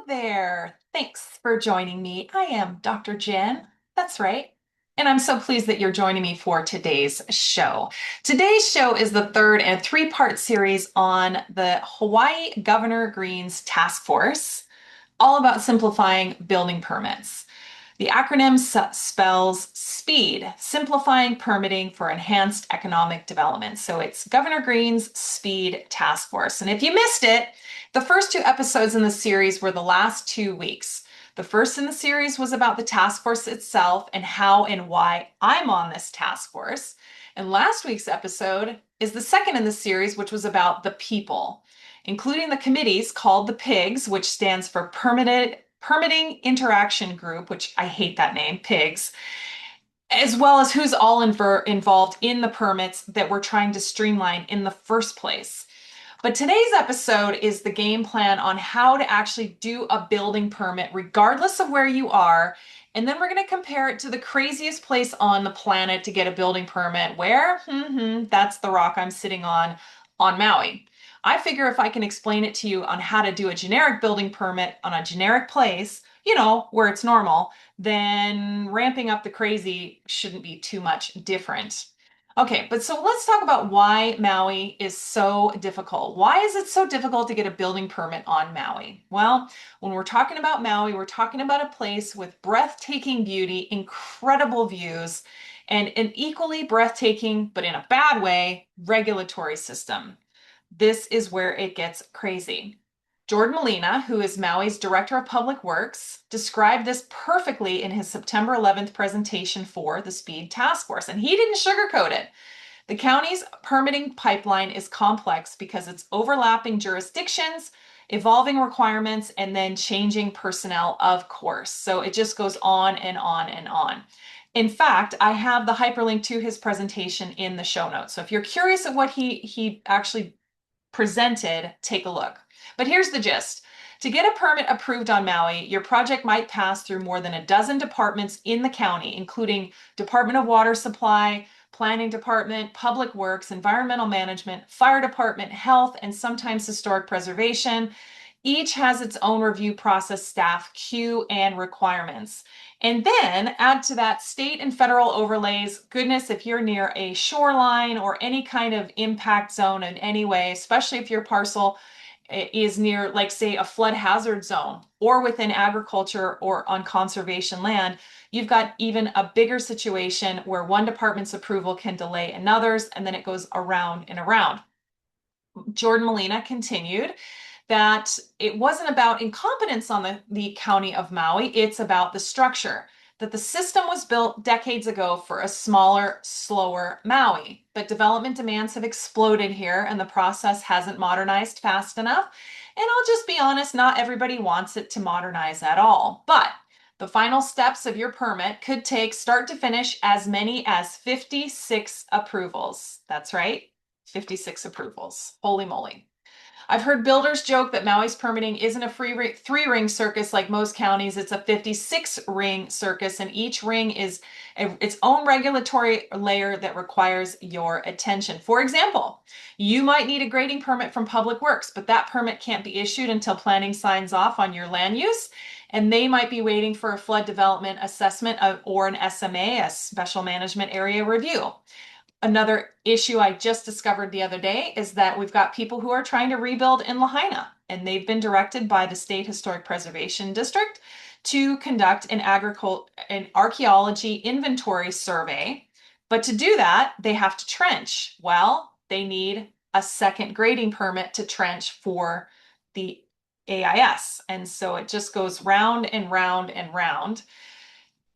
there. Thanks for joining me. I am Dr. Jen. That's right. And I'm so pleased that you're joining me for today's show. Today's show is the third in a three-part series on the Hawaii Governor Green's Task Force, all about simplifying building permits. The acronym spells SPEED, Simplifying Permitting for Enhanced Economic Development. So it's Governor Green's SPEED Task Force. And if you missed it, the first two episodes in the series were the last 2 weeks. The first in the series was about the task force itself and how and why I'm on this task force. And last week's episode is the second in the series, which was about the people, including the committees called the PIGS, which stands for Permitting Interaction Group, which I hate that name, PIGS, as well as who's all involved in the permits that we're trying to streamline in the first place. But today's episode is the game plan on how to actually do a building permit, regardless of where you are. And then we're going to compare it to the craziest place on the planet to get a building permit, where that's the rock I'm sitting on Maui. I figure if I can explain it to you on how to do a generic building permit on a generic place, where it's normal, then ramping up the crazy shouldn't be too much different. Okay, but so let's talk about why Maui is so difficult. Why is it so difficult to get a building permit on Maui? Well, when we're talking about Maui, we're talking about a place with breathtaking beauty, incredible views, and an equally breathtaking, but in a bad way, regulatory system. This is where it gets crazy. Jordan Molina, who is Maui's Director of Public Works, described this perfectly in his September 11th presentation for the SPEED Task Force, and he didn't sugarcoat it. The county's permitting pipeline is complex because it's overlapping jurisdictions, evolving requirements, and then changing personnel, of course. So it just goes on and on and on. In fact, I have the hyperlink to his presentation in the show notes. So if you're curious at what he actually presented, take a look. But here's the gist. To get a permit approved on Maui, your project might pass through more than a dozen departments in the county, including Department of Water Supply, Planning Department, Public Works, Environmental Management, Fire Department, Health, and sometimes Historic Preservation. Each has its own review process, staff, queue, and requirements. And then add to that state and federal overlays. Goodness, if you're near a shoreline or any kind of impact zone in any way, especially if your parcel is near, like, say, a flood hazard zone or within agriculture or on conservation land, you've got even a bigger situation where one department's approval can delay another's, and then it goes around and around. Jordan Molina continued that it wasn't about incompetence on the county of Maui, it's about the structure. That the system was built decades ago for a smaller, slower Maui, but development demands have exploded here and the process hasn't modernized fast enough. And I'll just be honest, not everybody wants it to modernize at all. But the final steps of your permit could take, start to finish, as many as 56 approvals. That's right, 56 approvals. Holy moly. I've heard builders joke that Maui's permitting isn't a three-ring circus like most counties. It's a 56-ring circus, and each ring is its own regulatory layer that requires your attention. For example, you might need a grading permit from Public Works, but that permit can't be issued until planning signs off on your land use, and they might be waiting for a flood development assessment or an SMA, a special management area review. Another issue I just discovered the other day is that we've got people who are trying to rebuild in Lahaina, and they've been directed by the State Historic Preservation District to conduct an archaeology inventory survey. But to do that, they have to trench. Well, they need a second grading permit to trench for the AIS. And so it just goes round and round and round.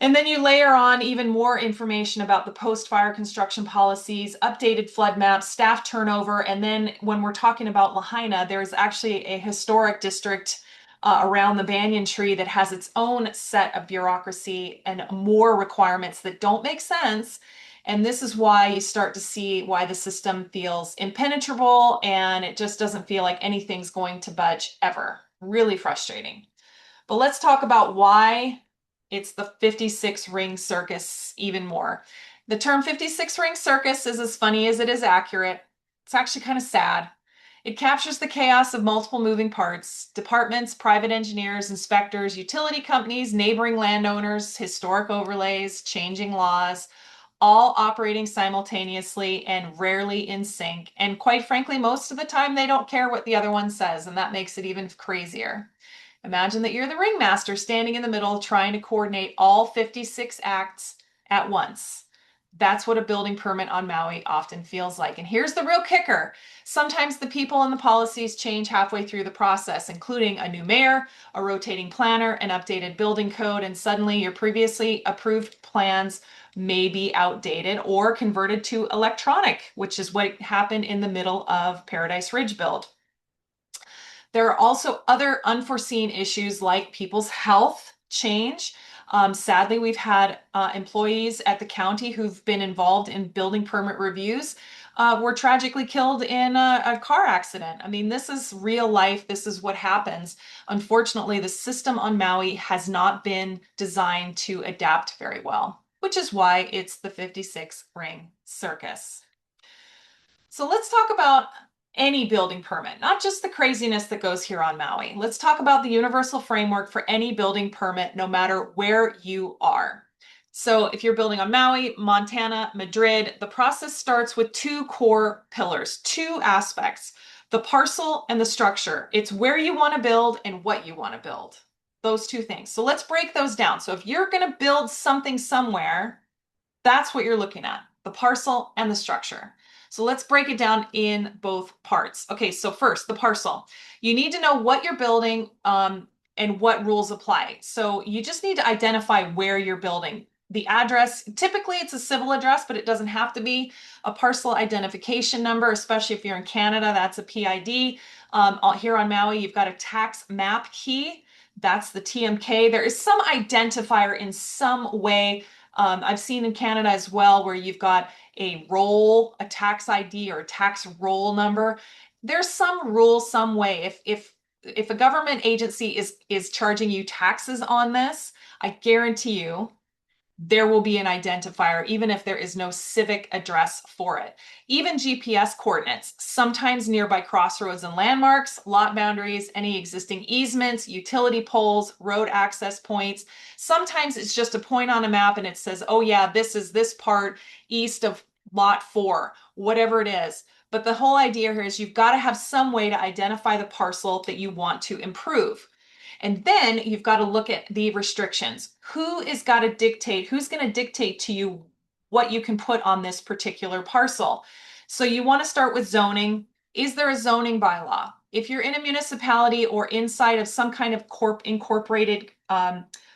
And then you layer on even more information about the post-fire construction policies, updated flood maps, staff turnover, and then when we're talking about Lahaina, there's actually a historic district around the banyan tree that has its own set of bureaucracy and more requirements that don't make sense. And this is why you start to see why the system feels impenetrable and it just doesn't feel like anything's going to budge ever. Really frustrating. But let's talk about why it's the 56-ring circus even more. The term 56-ring circus is as funny as it is accurate. It's actually kind of sad. It captures the chaos of multiple moving parts, departments, private engineers, inspectors, utility companies, neighboring landowners, historic overlays, changing laws, all operating simultaneously and rarely in sync. And quite frankly, most of the time they don't care what the other one says, and that makes it even crazier. Imagine that you're the ringmaster standing in the middle trying to coordinate all 56 acts at once. That's what a building permit on Maui often feels like. And here's the real kicker. Sometimes the people and the policies change halfway through the process, including a new mayor, a rotating planner, an updated building code, and suddenly your previously approved plans may be outdated or converted to electronic, which is what happened in the middle of Paradise Ridge build. There are also other unforeseen issues like people's health change. Sadly, we've had employees at the county who've been involved in building permit reviews were tragically killed in a car accident. I mean, this is real life. This is what happens. Unfortunately, the system on Maui has not been designed to adapt very well, which is why it's the 56 ring circus. So let's talk about any building permit, not just the craziness that goes here on Maui. Let's talk about the universal framework for any building permit, no matter where you are. So if you're building on Maui, Montana, Madrid, the process starts with two core pillars, two aspects, the parcel and the structure. It's where you want to build and what you want to build. Those two things. So let's break those down. So if you're going to build something somewhere, that's what you're looking at, the parcel and the structure. So let's break it down in both parts. Okay, so first, the parcel. You need to know what you're building and what rules apply. So you just need to identify where you're building. The address, typically it's a civil address, but it doesn't have to be. A parcel identification number, especially if you're in Canada, that's a PID. Here on Maui, you've got a tax map key. That's the TMK. There is some identifier in some way. I've seen in Canada as well where you've got a roll, a tax ID or a tax roll number. There's some rule, some way. If a government agency is charging you taxes on this, I guarantee you there will be an identifier, even if there is no civic address for it. Even GPS coordinates, sometimes nearby crossroads and landmarks, lot boundaries, any existing easements, utility poles, road access points. Sometimes it's just a point on a map and it says, oh yeah, this is this part east of lot 4, whatever it is. But the whole idea here is you've got to have some way to identify the parcel that you want to improve. And then you've got to look at the restrictions. Who's going to dictate to you what you can put on this particular parcel? So you want to start with zoning. Is there a zoning bylaw? If you're in a municipality or inside of some kind of incorporated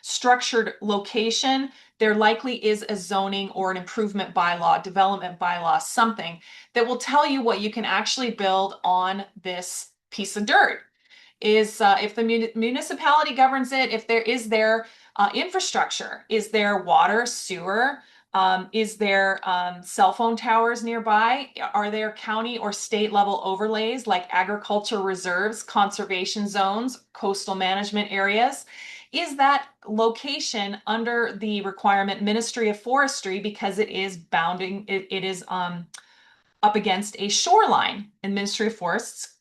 structured location, there likely is a zoning or an improvement bylaw, development bylaw, something that will tell you what you can actually build on this piece of dirt. Is if the municipality governs it, if there is their infrastructure, is there water, sewer, is there cell phone towers nearby? Are there county or state level overlays like agriculture reserves, conservation zones, coastal management areas? Is that location under the requirement Ministry of Forestry because it is bounding, it is up against a shoreline, and Ministry of Forests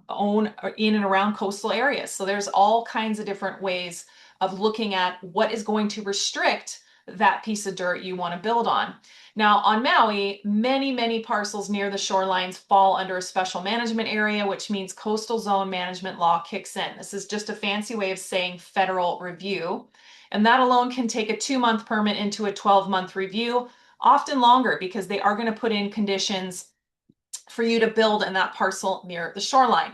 own in and around coastal areas. So there's all kinds of different ways of looking at what is going to restrict that piece of dirt you want to build on. Now on Maui, many parcels near the shorelines fall under a special management area, which means coastal zone management law kicks in. This is just a fancy way of saying federal review. And that alone can take a 2-month permit into a 12-month review, often longer because they are going to put in conditions for you to build in that parcel near the shoreline.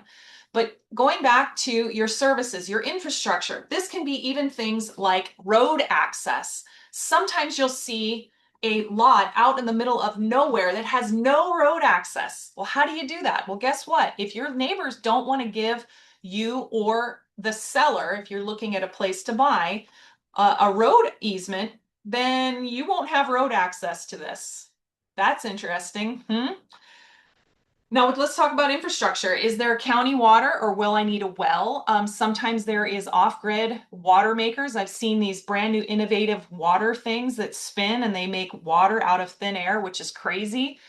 But going back to your services, your infrastructure, this can be even things like road access. Sometimes you'll see a lot out in the middle of nowhere that has no road access. Well, how do you do that? Well, guess what? If your neighbors don't want to give you or the seller, if you're looking at a place to buy, a road easement, then you won't have road access to this. That's interesting. Now let's talk about infrastructure. Is there county water or will I need a well? Sometimes there is off-grid water makers. I've seen these brand new innovative water things that spin and they make water out of thin air, which is crazy.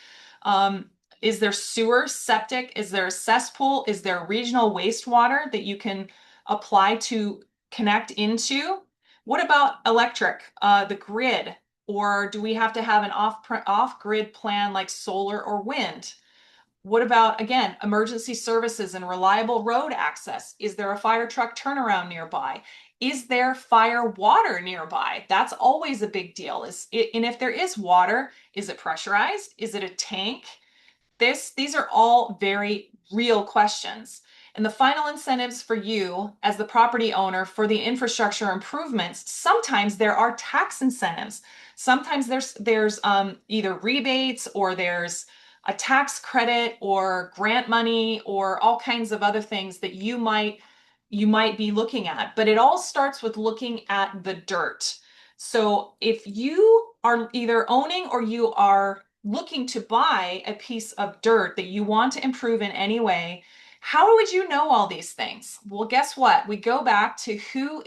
Is there sewer, septic? Is there a cesspool? Is there regional wastewater that you can apply to connect into? What about electric, the grid? Or do we have to have an off-grid plan like solar or wind? What about, again, emergency services and reliable road access? Is there a fire truck turnaround nearby? Is there fire water nearby? That's always a big deal. And if there is water, is it pressurized? Is it a tank? These are all very real questions. And the final incentives for you as the property owner for the infrastructure improvements, sometimes there are tax incentives. Sometimes there's either rebates or there's a tax credit or grant money or all kinds of other things that you might be looking at. But it all starts with looking at the dirt. So if you are either owning or you are looking to buy a piece of dirt that you want to improve in any way, how would you know all these things? Well, guess what? We go back to who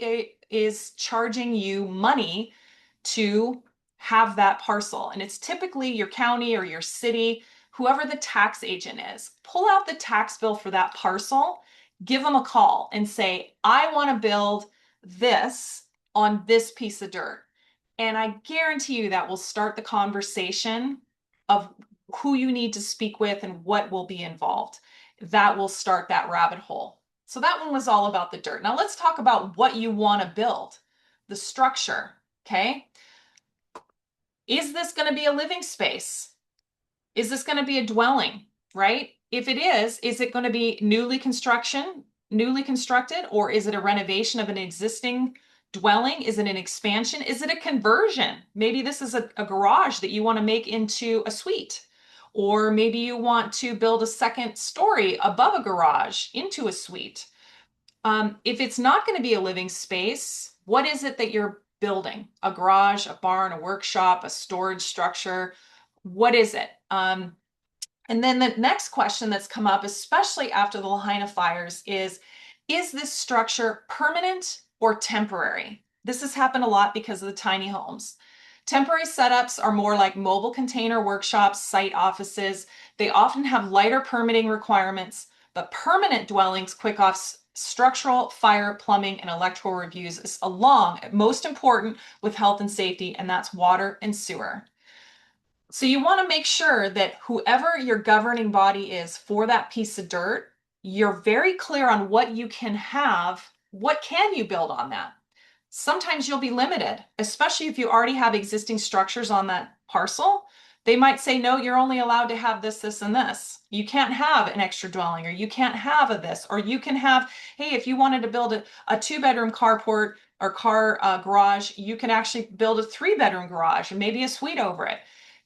is charging you money to have that parcel. And it's typically your county or your city, whoever the tax agent is. Pull out the tax bill for that parcel, give them a call and say, I want to build this on this piece of dirt. And I guarantee you that will start the conversation of who you need to speak with and what will be involved. That will start that rabbit hole. So that one was all about the dirt. Now let's talk about what you want to build, the structure, okay? Is this going to be a living space? Is this going to be a dwelling, right? If it is it going to be newly constructed, or is it a renovation of an existing dwelling? Is it an expansion? Is it a conversion? Maybe this is a garage that you want to make into a suite, or maybe you want to build a second story above a garage into a suite. If it's not going to be a living space, what is it that you're building? A garage, a barn, a workshop, a storage structure? What is it? And then the next question that's come up, especially after the Lahaina fires, is this structure permanent or temporary? This has happened a lot because of the tiny homes. Temporary setups are more like mobile container workshops, site offices. They often have lighter permitting requirements, but permanent dwellings quick off structural, fire, plumbing, and electrical reviews along, most important, with health and safety, and that's water and sewer. So you want to make sure that whoever your governing body is for that piece of dirt, you're very clear on what you can have, what can you build on that. Sometimes you'll be limited, especially if you already have existing structures on that parcel. They might say, no, you're only allowed to have this, this, and this. You can't have an extra dwelling, or you can't have a this, or you can have, hey, if you wanted to build a two-bedroom carport or car garage, you can actually build a three-bedroom garage and maybe a suite over it.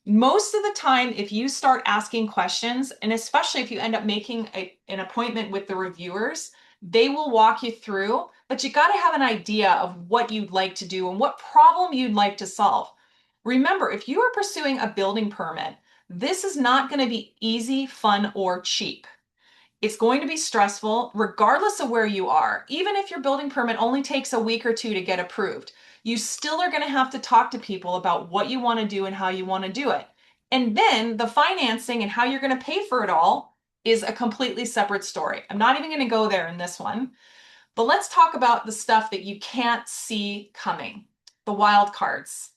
Most of the time, if you start asking questions, and especially if you end up making an appointment with the reviewers, they will walk you through, but you got to have an idea of what you'd like to do and what problem you'd like to solve. Remember, if you are pursuing a building permit, this is not going to be easy, fun, or cheap. It's going to be stressful regardless of where you are. Even if your building permit only takes a week or two to get approved, you still are going to have to talk to people about what you want to do and how you want to do it. And then the financing and how you're going to pay for it all is a completely separate story. I'm not even going to go there in this one, but let's talk about the stuff that you can't see coming, the wild cards.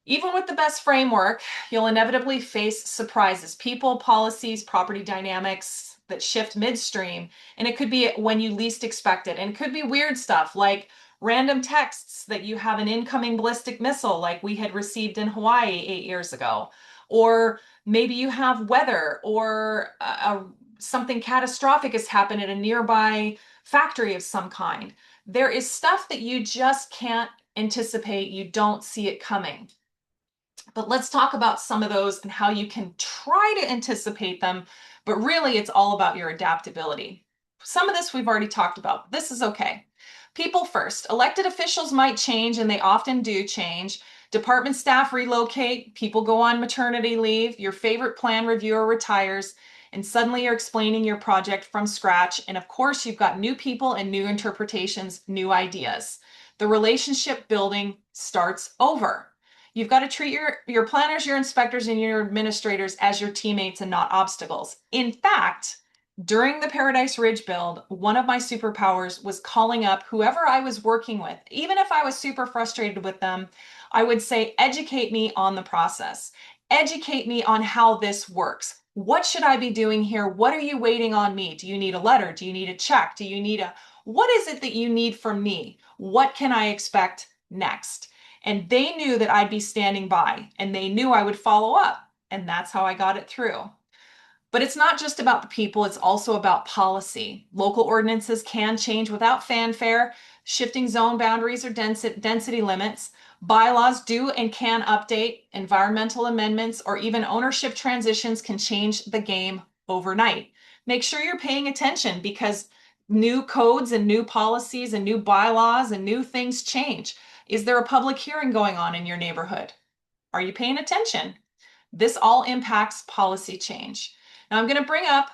Even with the best framework, you'll inevitably face surprises, people, policies, property dynamics that shift midstream. And it could be when you least expect it. And it could be weird stuff like random texts that you have an incoming ballistic missile like we had received in Hawaii 8 years ago. Or maybe you have weather or something catastrophic has happened at a nearby factory of some kind. There is stuff that you just can't anticipate. You don't see it coming. But let's talk about some of those and how you can try to anticipate them, but really it's all about your adaptability. Some of this we've already talked about. This is okay. People first. Elected officials might change, and they often do change. Department staff relocate, people go on maternity leave, your favorite plan reviewer retires, and suddenly you're explaining your project from scratch. And of course, you've got new people and new interpretations, new ideas. The relationship building starts over. You've got to treat your planners, your inspectors, and your administrators as your teammates and not obstacles. In fact, during the Paradise Ridge build, one of my superpowers was calling up whoever I was working with. Even if I was super frustrated with them, I would say, educate me on the process. Educate me on how this works. What should I be doing here? What are you waiting on me? Do you need a letter? Do you need a check? Do you need what is it that you need from me? What can I expect next? And they knew that I'd be standing by and they knew I would follow up. And that's how I got it through. But it's not just about the people, it's also about policy. Local ordinances can change without fanfare, shifting zone boundaries or density limits. Bylaws do and can update. Environmental amendments or even ownership transitions can change the game overnight. Make sure you're paying attention because new codes and new policies and new bylaws and new things change. Is there a public hearing going on in your neighborhood? Are you paying attention? This all impacts policy change. Now I'm going to bring up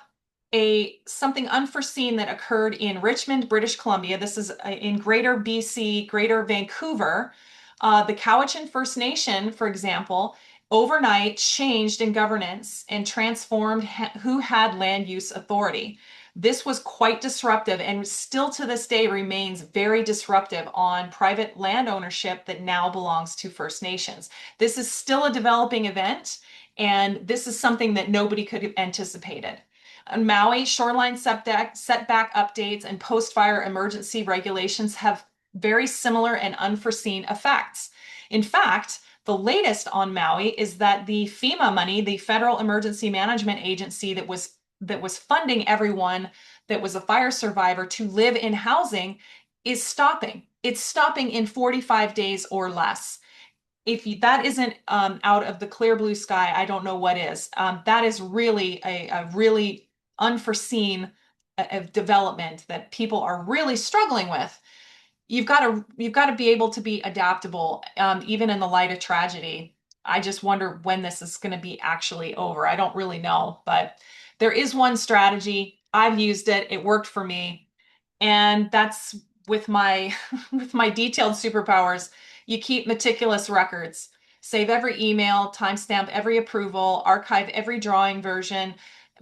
something unforeseen that occurred in Richmond, British Columbia. This is in Greater BC, Greater Vancouver. The Cowichan First Nation, for example, overnight changed in governance and transformed who had land use authority. This was quite disruptive and still to this day remains very disruptive on private land ownership that now belongs to First Nations. This is still a developing event, and this is something that nobody could have anticipated. On Maui, shoreline setback updates and post-fire emergency regulations have very similar and unforeseen effects. In fact, the latest on Maui is that the FEMA money, the Federal Emergency Management Agency that was funding everyone that was a fire survivor to live in housing, is stopping. It's stopping in 45 days or less. If that isn't out of the clear blue sky, I don't know what is. That is really a really unforeseen development that people are really struggling with. You've got to be able to be adaptable, even in the light of tragedy. I just wonder when this is going to be actually over. I don't really know, but there is one strategy. I've used it. It worked for me, and that's with my with my detailed superpowers. You keep meticulous records. Save every email, timestamp every approval, archive every drawing version.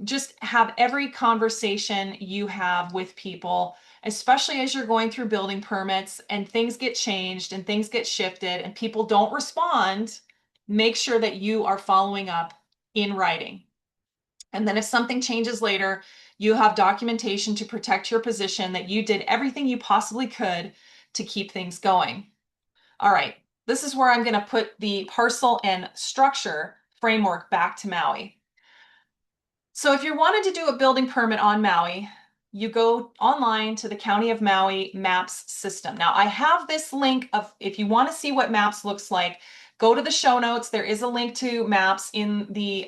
Just have every conversation you have with people, especially as you're going through building permits and things get changed and things get shifted and people don't respond. Make sure that you are following up in writing. And then if something changes later, you have documentation to protect your position that you did everything you possibly could to keep things going. All right, this is where I'm going to put the parcel and structure framework back to Maui. So if you wanted to do a building permit on Maui, you go online to the County of Maui Maps system. Now I have this link of, if you want to see what Maps looks like, go to the show notes. There is a link to Maps in the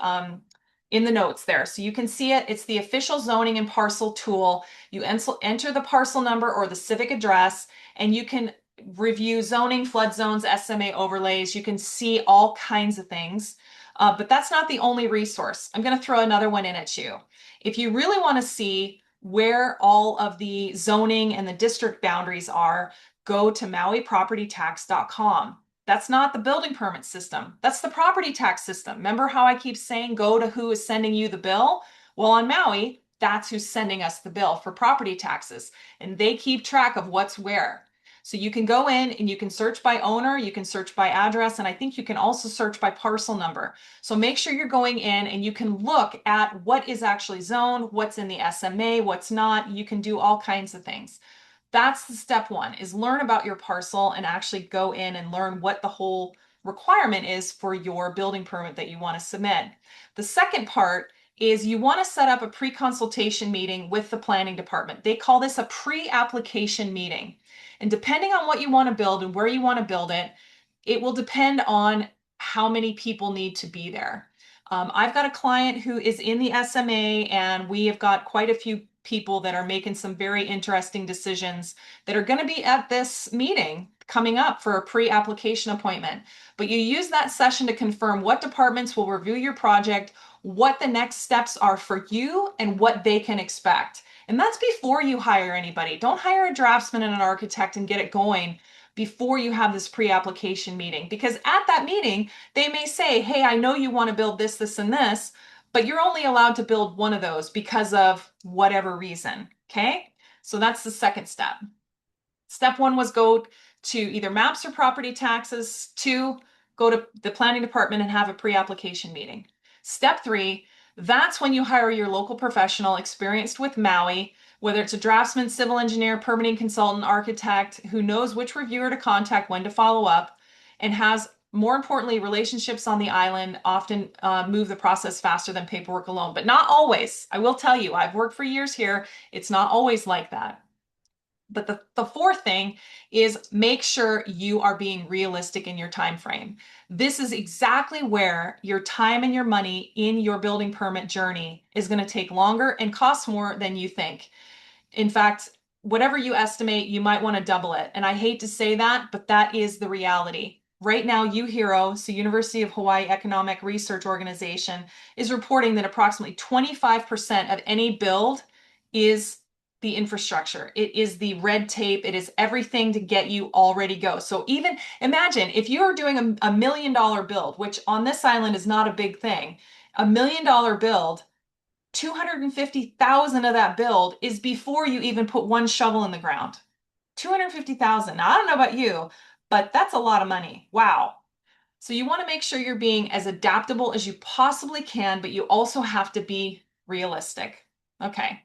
notes there. So you can see it. It's the official zoning and parcel tool. You enter the parcel number or the civic address, and you can review zoning, flood zones, SMA overlays. You can see all kinds of things. But that's not the only resource. I'm going to throw another one in at you. If you really want to see where all of the zoning and the district boundaries are, go to mauipropertytax.com. That's not the building permit system. That's the property tax system. Remember how I keep saying go to who is sending you the bill? Well, on Maui, that's who's sending us the bill for property taxes. And they keep track of what's where. So you can go in and you can search by owner, you can search by address, and I think you can also search by parcel number. So make sure you're going in and you can look at what is actually zoned, what's in the SMA, what's not. You can do all kinds of things. That's the step one, is learn about your parcel and actually go in and learn what the whole requirement is for your building permit that you want to submit. The second part is you want to set up a pre-consultation meeting with the planning department. They call this a pre-application meeting. And depending on what you want to build and where you want to build it, it will depend on how many people need to be there. I've got a client who is in the SMA, and we have got quite a few people that are making some very interesting decisions that are going to be at this meeting coming up for a pre-application appointment. But you use that session to confirm what departments will review your project, what the next steps are for you, and what they can expect. And that's before you hire anybody. Don't hire a draftsman and an architect and get it going before you have this pre-application meeting. Because at that meeting, they may say, hey, I know you want to build this, this, and this, but you're only allowed to build one of those because of whatever reason. Okay? So that's the second step. Step one was go to either maps or property taxes. Two, go to the planning department and have a pre-application meeting. Step three, that's when you hire your local professional experienced with Maui, whether it's a draftsman, civil engineer, permitting consultant, architect, who knows which reviewer to contact, when to follow up, and has, more importantly, relationships on the island often move the process faster than paperwork alone, but not always. I will tell you, I've worked for years here. It's not always like that. But the fourth thing is make sure you are being realistic in your time frame. This is exactly where your time and your money in your building permit journey is going to take longer and cost more than you think. In fact, whatever you estimate, you might want to double it. And I hate to say that, but that is the reality. Right now, UHERO, so University of Hawaii Economic Research Organization, is reporting that approximately 25% of any build is the infrastructure. It is the red tape. It is everything to get you all ready to go. So even imagine if you are doing a $1 million build, which on this island is not a big thing, $1 million build, 250,000 of that build is before you even put one shovel in the ground. 250,000. Now, I don't know about you, but that's a lot of money. Wow. So you want to make sure you're being as adaptable as you possibly can, but you also have to be realistic. Okay.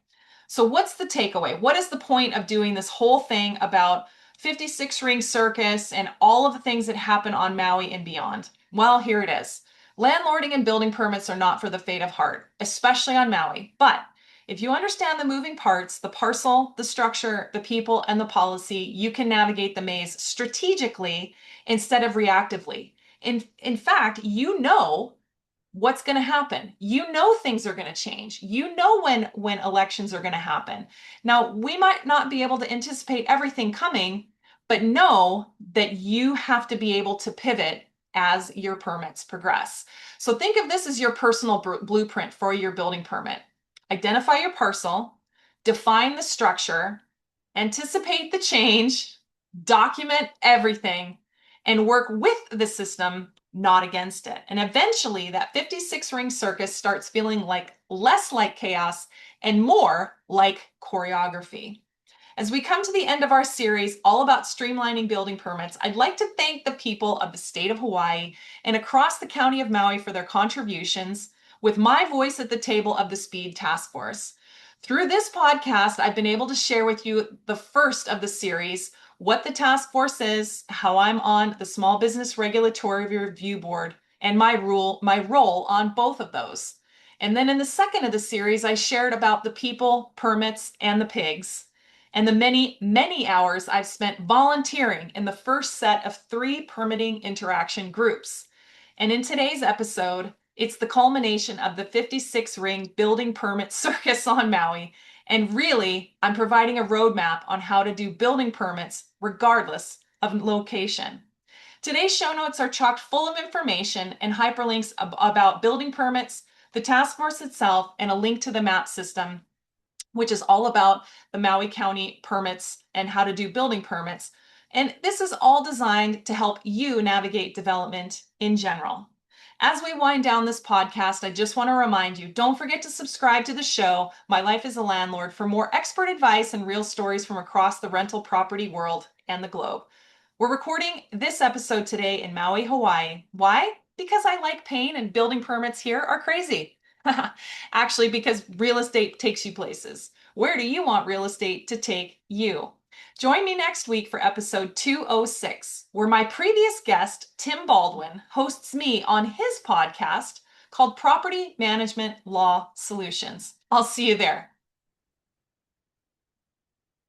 So what's the takeaway? What is the point of doing this whole thing about 56 ring circus and all of the things that happen on Maui and beyond? Well, here it is. Landlording and building permits are not for the faint of heart, especially on Maui. But if you understand the moving parts, the parcel, the structure, the people, and the policy, you can navigate the maze strategically instead of reactively. In fact, you know what's going to happen. You know things are going to change. You know when elections are going to happen. Now, we might not be able to anticipate everything coming, but know that you have to be able to pivot as your permits progress. So think of this as your personal blueprint for your building permit. Identify your parcel, define the structure, anticipate the change, document everything, and work with the system, not against it. And eventually that 56 ring circus starts feeling like less like chaos and more like choreography. As we come to the end of our series all about streamlining building permits, I'd like to thank the people of the state of Hawaii and across the county of Maui for their contributions, with my voice at the table of the Speed Task Force. Through this podcast, I've been able to share with you the first of the series, what the task force is, how I'm on the Small Business Regulatory Review Board, and my role on both of those. And then in the second of the series, I shared about the people, permits, and the pigs, and the many, many hours I've spent volunteering in the first set of 3 permitting interaction groups. And in today's episode, it's the culmination of the 56 ring building permit circus on Maui. And really, I'm providing a roadmap on how to do building permits regardless of location. Today's show notes are chock full of information and hyperlinks about building permits, the task force itself, and a link to the map system, which is all about the Maui County permits and how to do building permits. And this is all designed to help you navigate development in general. As we wind down this podcast, I just want to remind you, don't forget to subscribe to the show, My Life as a Landlord, for more expert advice and real stories from across the rental property world and the globe. We're recording this episode today in Maui, Hawaii. Why? Because I like pain and building permits here are crazy. Actually, because real estate takes you places. Where do you want real estate to take you? Join me next week for episode 206, where my previous guest, Tim Baldwin, hosts me on his podcast called Property Management Law Solutions. I'll see you there.